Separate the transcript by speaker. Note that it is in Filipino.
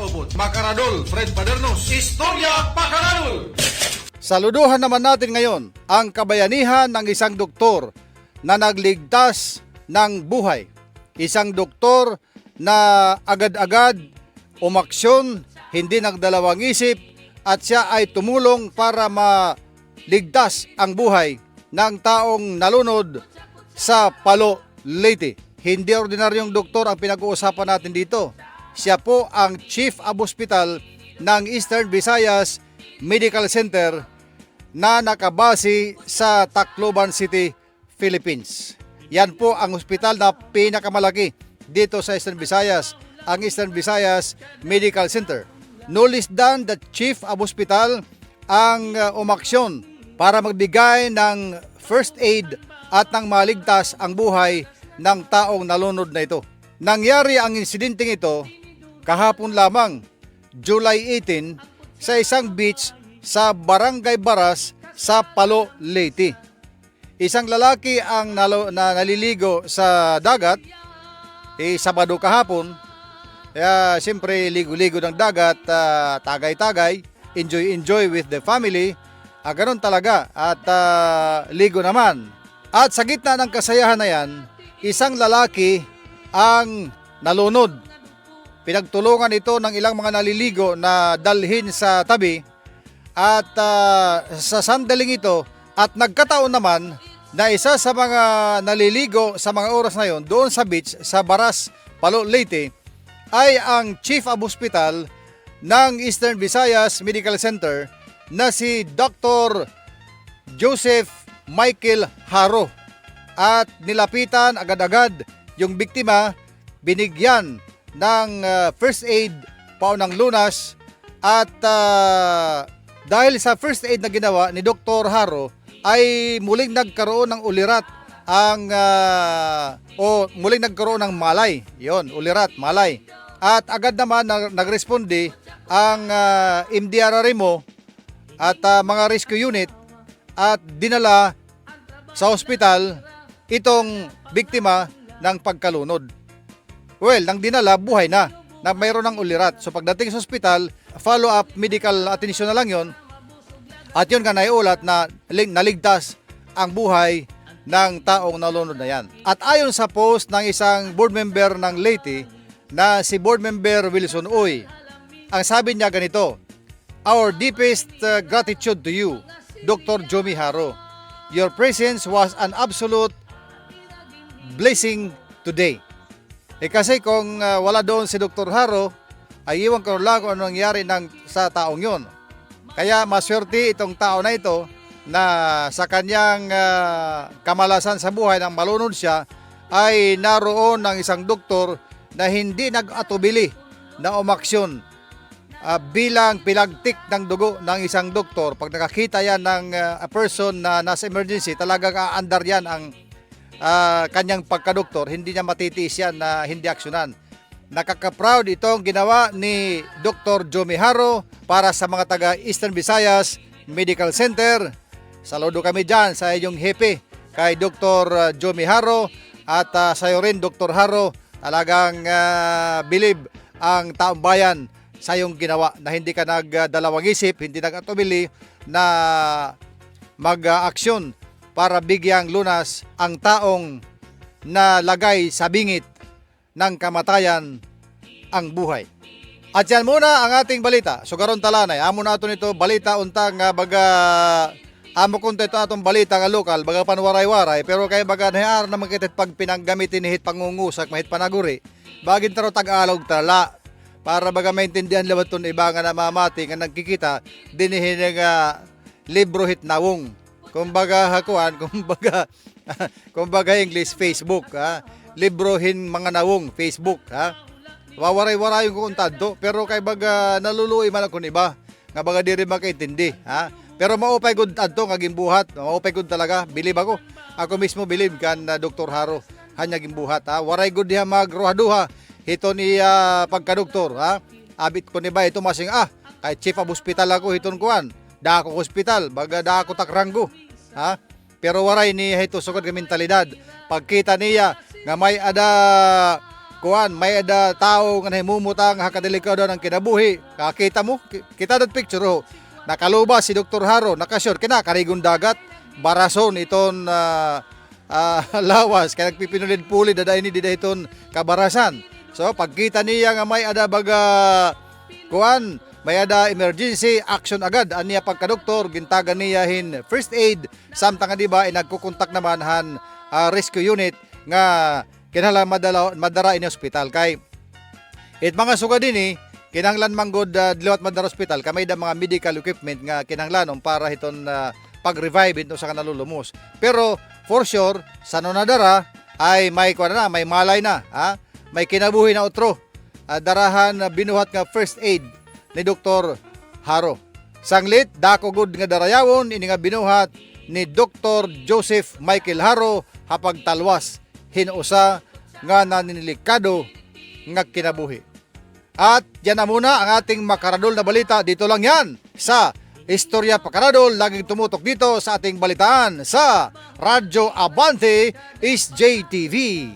Speaker 1: Kaubot. Makaradol, Fred Padernos. Istorya Pakaradol!
Speaker 2: Saluduhan naman natin ngayon ang kabayanihan ng isang doktor na nagligtas ng buhay. Isang doktor na agad-agad umaksyon, hindi nagdalawang isip at siya ay tumulong para maligtas ang buhay ng taong nalunod sa Palo, Leyte. Hindi ordinaryong doktor ang pinag-uusapan natin dito. Siya po ang Chief of Hospital ng Eastern Visayas Medical Center na nakabase sa Tacloban City, Philippines. Yan po ang ospital na pinakamalaki dito sa Eastern Visayas, ang Eastern Visayas Medical Center. No less than the Chief of Hospital ang umaksyon para magbigay ng first aid at nang maligtas ang buhay ng taong nalunod na ito. Nangyari ang insidenteng ito kahapon lamang, July 18, sa isang beach sa Barangay Baras sa Palo, Leyte. Isang lalaki ang naliligo sa dagat, Sabado kahapon. Kaya siyempre ligo-ligo ng dagat, tagay-tagay, enjoy with the family. Ganun talaga at ligo naman. At sa gitna ng kasayahan na yan, isang lalaki ang nalunod. Pinagtulungan ito ng ilang mga naliligo na dalhin sa tabi. At sa sandaling ito at nagkataon naman na isa sa mga naliligo sa mga oras na yon doon sa beach sa Baras, Palo, Leyte ay ang Chief of Hospital ng Eastern Visayas Medical Center na si Dr. Joseph Michael Haro. At nilapitan agad-agad yung biktima, binigyan ng first aid, paunang lunas at dahil sa first aid na ginawa ni Dr. Haro ay muling nagkaroon ng ulirat muling nagkaroon ng malay. Yon, ulirat, malay. At agad naman nagresponde ang MDRRMO at mga rescue unit at dinala sa ospital itong biktima ng pagkalunod. Well, nang dinala, buhay na mayroon ng ulirat. So pagdating sa ospital, follow-up medical attention na lang yon. At yun nga naiulat na naligtas ang buhay ng taong nalunod na yan. At ayon sa post ng isang board member ng Leyte na si board member Wilson Uy, ang sabi niya ganito, "Our deepest gratitude to you, Dr. Jomi Haro. Your presence was an absolute blessing today." Kasi kung wala doon si Dr. Haro, ay iwan ko lang kung ano nangyari sa taong yon. Kaya maswerte itong tao na ito na sa kanyang kamalasan sa buhay nang malunod siya ay naroon ng isang doktor na hindi nag-atubili na umaksyon bilang pilagtik ng dugo ng isang doktor. Pag nakakita yan ng a person na nasa emergency, talagang aandar yan ang kanyang pagkadoktor, hindi niya matitiis yan na hindi aksyonan. Nakaka-proud itong ginawa ni Dr. Jomi Haro para sa mga taga Eastern Visayas Medical Center. Saludo kami dyan sa inyong hepe kay Dr. Jomi Haro at sa iyo rin Dr. Haro. Talagang believe ang taong bayan sa iyong ginawa na hindi ka nagdalawang isip, hindi nag-atubili na mag-aksyon para bigyang lunas ang taong nalagay sa bingit ng kamatayan ang buhay. At yan muna ang ating balita. So karon talanay, amo na ito nito balita untang baga amo kunta ito atong balita nga lokal, baga panwaray-waray, pero kay baga nahar na magkitit pag pinanggamitin hit pangungusak, mahit panaguri, bagin taro tag-alog tala, para baga maintindihan labat ton iba nga namamati nga nagkikita, dinihin nga libro hit nawong. Kumbaga hakuan, kumbaga English Facebook, ha? Librohin mga nawong Facebook, ha? Wawaray-waray ko untado, pero kay baga naluluoy man ako iba nga baga di rin makaintindi, ha? Pero maupay gud adto nga gimbuhat, maupay gud talaga, bilib ako. Ako mismo bilib kan Dr. Haro hanya gimbuhat, ha? Waray gud diha magruhaduha hito ni pagkadoktor, ha? Abit ko ni ba ito masing kay chief of hospital ako hiton kuan. Da ako hospital, baga da ako takranggo, ha? Pero waray ni hito sugod ka mentalidad. Pagkita niya nga may ada kuan may ada tao nga nahimumutang hakadelikado ng kinabuhi. Kakita mo, kita dat picture ho. Nakaluba si Dr. Haro, nakasure kina karigon dagat, barason iton lawas kaya nagpipinulid pulid dada ini dida iton kabarasan. So pagkita niya nga may ada baga kuan, may ada emergency action agad aniya pagka-doktor gintagan niya hin first aid samtang nga diba nagkukontak naman han rescue unit nga kinahanglan madara ini hospital kay it mga suga din kinahanglan manggod diliwat madara hospital kamay da mga medical equipment nga kinahanglan para hiton pag-revive ito sa kanalulumos. Pero for sure sa nadara ay may kuan na, may malay na, may kinabuhi na utro. Darahan binuhat nga first aid ni Dr. Haro. Sanglit dako gud nga darayawon ini nga binuhat ni Dr. Joseph Michael Haro hapag talwas hinusa nga naninilikado nga kinabuhi. At yan na muna ang ating makaradol na balita. Dito lang yan sa Istorya Pakaradol. Laging tumutok dito sa ating balitaan sa Radyo Abante is JTV.